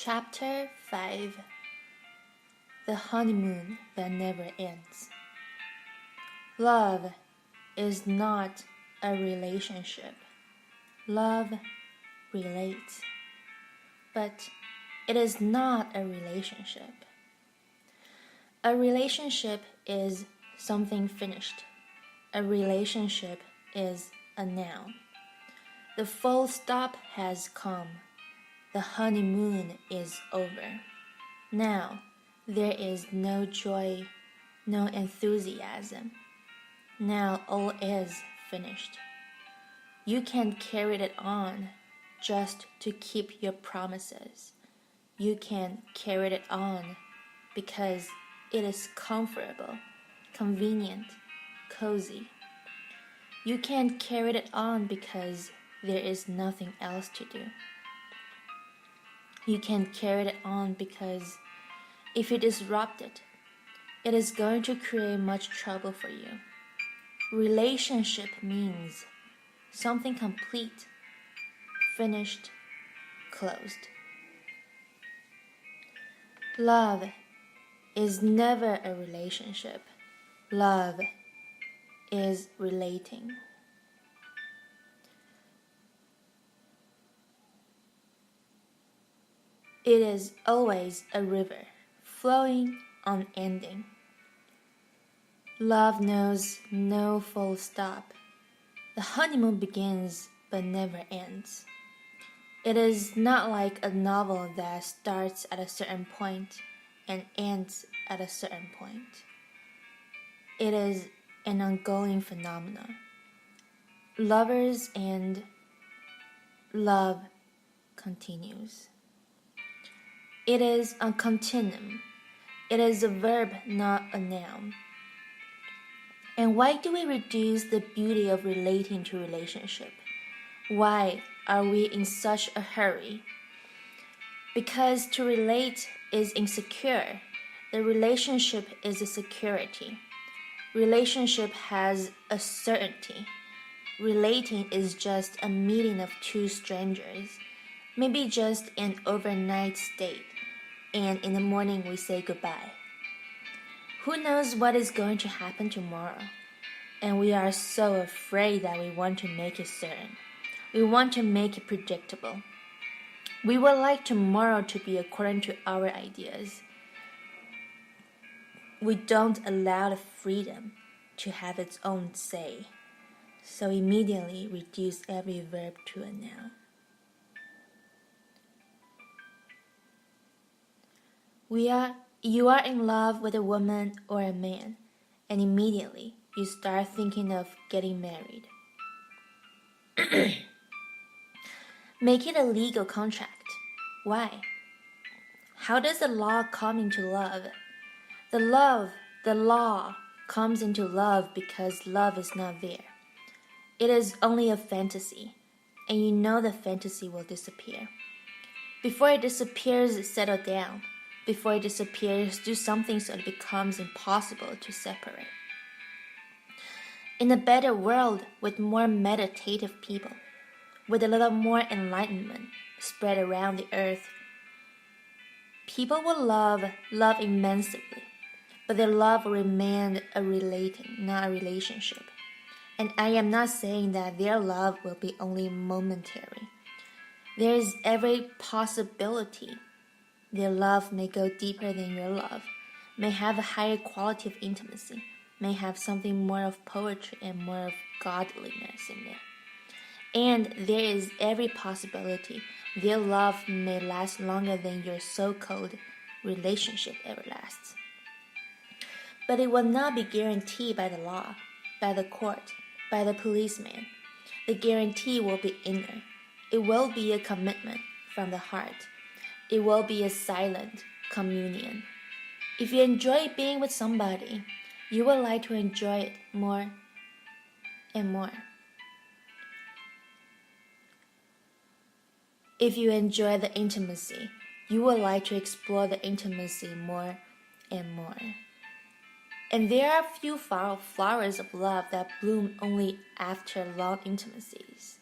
Chapter 5 The Honeymoon That Never Ends. Love is not a relationship. Love relates. But it is not a relationship. A relationship is something finished. A relationship is a noun. The full stop has come. The honeymoon is over. Now, there is no joy, no enthusiasm. Now all is finished. You can carry it on just to keep your promises. You can carry it on because it is comfortable, convenient, cozy. You can carry it on because there is nothing else to do. You can carry it on because if you disrupt it, it is going to create much trouble for you. Relationship means something complete, finished, closed. Love is never a relationship. Love is relating. It is always a river, flowing, unending. Love knows no full stop. The honeymoon begins but never ends. It is not like a novel that starts at a certain point and ends at a certain point. It is an ongoing phenomenon. Lovers and love continues. It is a continuum. It is a verb, not a noun. And why do we reduce the beauty of relating to relationship? Why are we in such a hurry? Because to relate is insecure. The relationship is a security. Relationship has a certainty. Relating is just a meeting of two strangers, maybe just an overnight stay, and in the morning we say goodbye. Who knows what is going to happen tomorrow? And we are so afraid that we want to make it certain. We want to make it predictable. We would like tomorrow to be according to our ideas. We don't allow the freedom to have its own say, so immediately reduce every verb to a noun. You are in love with a woman or a man, and immediately you start thinking of getting married. Make it a legal contract. Why? How does the law come into love? The law comes into love because love is not there. It is only a fantasy, and you know the fantasy will disappear. Before it disappears, settle down. Before it disappears, do something so it becomes impossible to separate. In a better world with more meditative people, with a little more enlightenment spread around the earth, people will love immensely, but their love will remain a relating, not a relationship. And I am not saying that their love will be only momentary. There is every possibility their love may go deeper than your love, may have a higher quality of intimacy, may have something more of poetry and more of godliness in there. And there is every possibility their love may last longer than your so-called relationship ever lasts. But it will not be guaranteed by the law, by the court, by the policeman. The guarantee will be inner. It will be a commitment from the heart. It will be a silent communion. If you enjoy being with somebody, you will like to enjoy it more and more. If you enjoy the intimacy, you will like to explore the intimacy more and more. And there are few flowers of love that bloom only after long intimacies.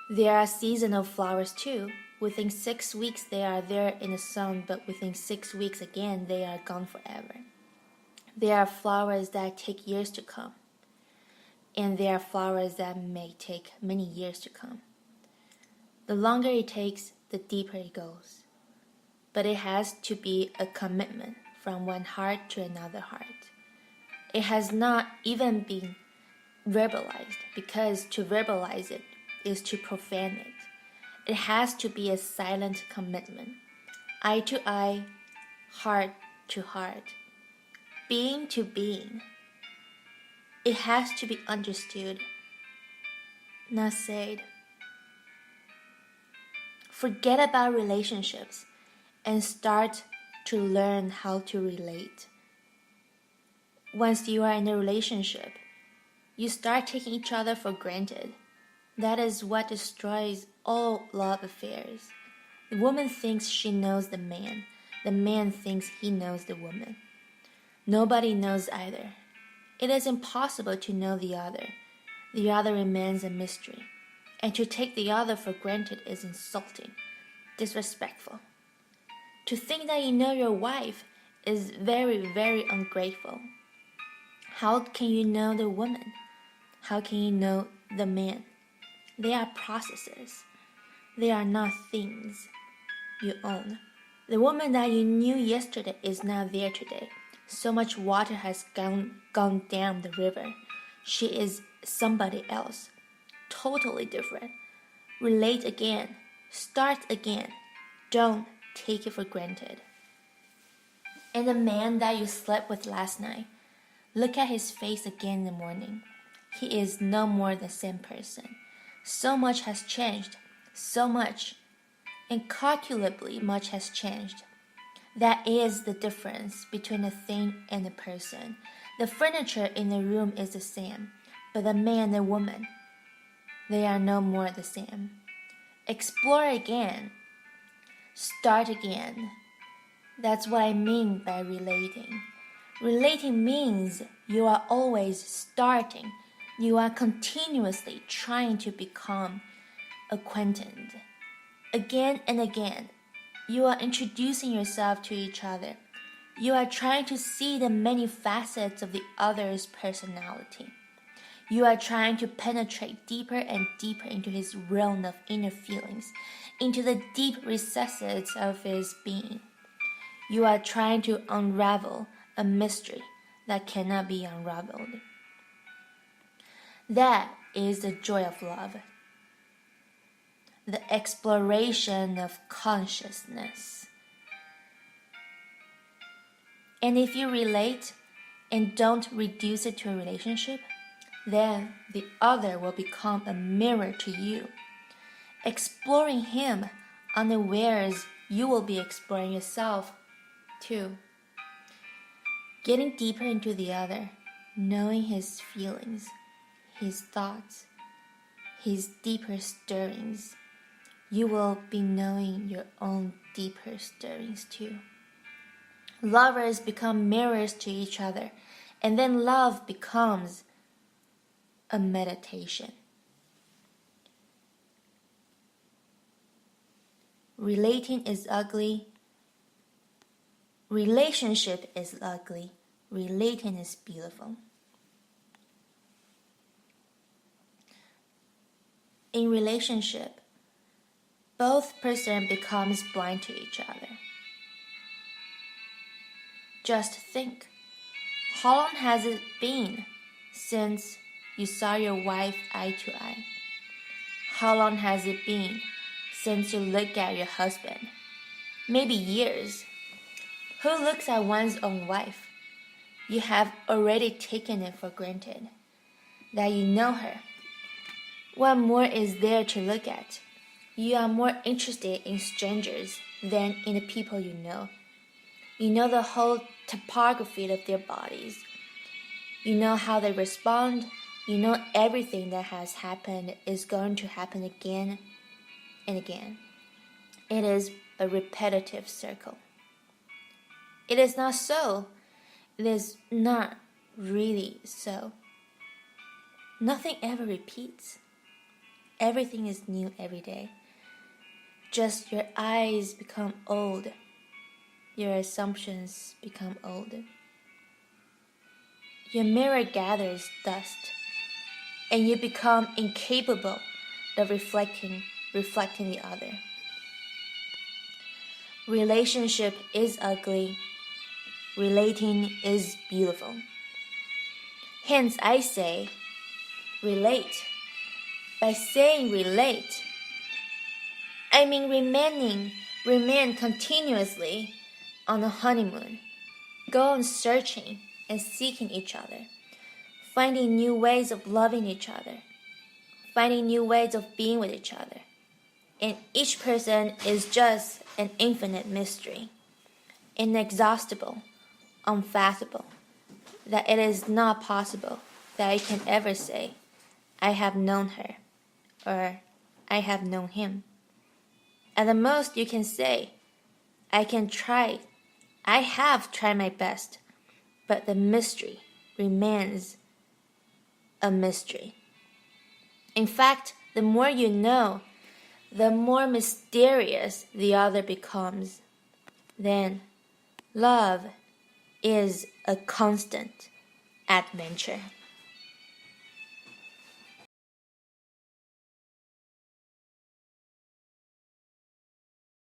There are seasonal flowers too, Within 6 weeks, they are there in the sun, but within 6 weeks again, they are gone forever. There are flowers that take years to come, and there are flowers that may take many years to come. The longer it takes, the deeper it goes. But it has to be a commitment from one heart to another heart. It has not even been verbalized, because to verbalize it is to profane it. It has to be a silent commitment, eye to eye, heart to heart, being to being. It has to be understood, not said. Forget about relationships and start to learn how to relate. Once you are in a relationship, you start taking each other for granted. That is what destroys all love affairs. The woman thinks she knows the man thinks he knows the woman. Nobody knows either. It is impossible to know the other. The other remains a mystery. And to take the other for granted is insulting, disrespectful. To think that you know your wife is very, very ungrateful. How can you know the woman? How can you know the man? They are processes. They are not things you own. The woman that you knew yesterday is not there today. So much water has gone down the river. She is somebody else, totally different. Relate again. Start again. Don't take it for granted. And the man that you slept with last night, look at his face again in the morning. He is no more the same person. So much has changed. So much, incalculably much has changed. That is the difference between a thing and a person. The furniture in the room is the same, but the man and the woman, they are no more the same. Explore again. Start again. That's what I mean by relating. Relating means you are always starting. You are continuously trying to become acquainted. Again and again, you are introducing yourself to each other. You are trying to see the many facets of the other's personality. You are trying to penetrate deeper and deeper into his realm of inner feelings, into the deep recesses of his being. You are trying to unravel a mystery that cannot be unraveled. That is the joy of love. The exploration of consciousness. And if you relate and don't reduce it to a relationship, then the other will become a mirror to you. Exploring him unawares, you will be exploring yourself too. Getting deeper into the other, knowing his feelings, his thoughts, his deeper stirrings, you will be knowing your own deeper stirrings too. Lovers become mirrors to each other, and then love becomes a meditation. Relating is ugly. Relationship is ugly. Relating is beautiful. In relationship, both person becomes blind to each other. Just think, how long has it been since you saw your wife eye to eye? How long has it been since you looked at your husband? Maybe years. Who looks at one's own wife? You have already taken it for granted that you know her. What more is there to look at? You are more interested in strangers than in the people you know. You know the whole topography of their bodies. You know how they respond. You know everything that has happened is going to happen again and again. It is a repetitive circle. It is not so. It is not really so. Nothing ever repeats. Everything is new every day. just your eyes become old. Your assumptions become old. Your mirror gathers dust, and you become incapable of reflecting the other. Relationship is ugly. Relating is beautiful. Hence I say, relate. By saying relate, I mean remain continuously on a honeymoon. Go on searching and seeking each other, finding new ways of loving each other, finding new ways of being with each other. And each person is just an infinite mystery, inexhaustible, unfathomable, that it is not possible that I can ever say, I have known her, or I have known him. At the most you can say, I have tried my best, but the mystery remains a mystery. In fact, the more you know, the more mysterious the other becomes. Then, love is a constant adventure.